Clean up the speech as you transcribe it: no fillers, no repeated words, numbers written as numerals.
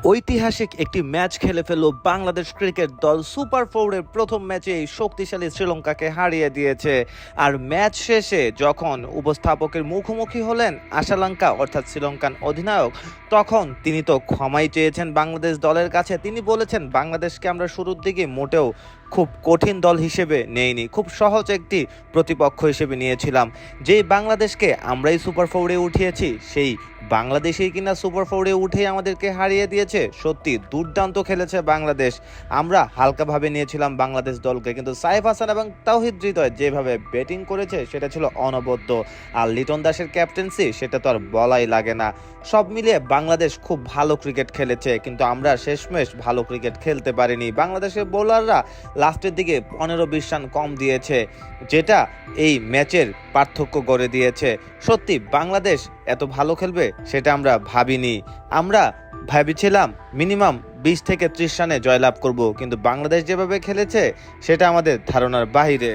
ঐতিহাসিক একটি ম্যাচ খেলে ফেলল বাংলাদেশ ক্রিকেট দল। সুপার ফোরের প্রথম ম্যাচে এই শক্তিশালী শ্রীলঙ্কাকে হারিয়ে দিয়েছে। আর ম্যাচ শেষে যখন উপস্থাপকের মুখোমুখি হলেন আশালঙ্কা অর্থাৎ শ্রীলঙ্কান অধিনায়ক, তখন তিনি তো ক্ষমাই চেয়েছেন বাংলাদেশ দলের কাছে। তিনি বলেছেন, বাংলাদেশকে আমরা শুরুর দিকে মোটেও খুব কঠিন দল হিসেবে নেইনি, খুব সহজ একটি প্রতিপক্ষ হিসেবে নিয়েছিলাম। যেই বাংলাদেশকে আমরাই সুপার ফোরে উঠিয়েছি, সেই বাংলাদেশেই কিনা সুপার ফোরে উঠেই আমাদেরকে হারিয়ে দিয়েছে। সত্যি দুর্দান্ত খেলেছে বাংলাদেশ। আমরা হালকাভাবে নিয়েছিলাম বাংলাদেশ দলকে, কিন্তু সাইফ হাসান এবং তাওহিদ হৃদয় যেভাবে ব্যাটিং করেছে সেটা ছিল অনবদ্য। আর লিটন দাসের ক্যাপ্টেন্সি, সেটা তো আর বলাই লাগে না। সব মিলিয়ে বাংলাদেশ খুব ভালো ক্রিকেট খেলেছে, কিন্তু আমরা শেষমেশ ভালো ক্রিকেট খেলতে পারিনি। বাংলাদেশের বোলাররা লাস্টের দিকে 15-20 রান কম দিয়েছে, যেটা এই ম্যাচের পার্থক্য গড়ে দিয়েছে। সত্যি বাংলাদেশ এত ভালো খেলবে সেটা আমরা ভাবিনি। আমরা ভেবেছিলাম মিনিমাম 20 থেকে 30 রানে জয়লাভ করব, কিন্তু বাংলাদেশ যেভাবে খেলেছে সেটা আমাদের ধারণার বাইরে।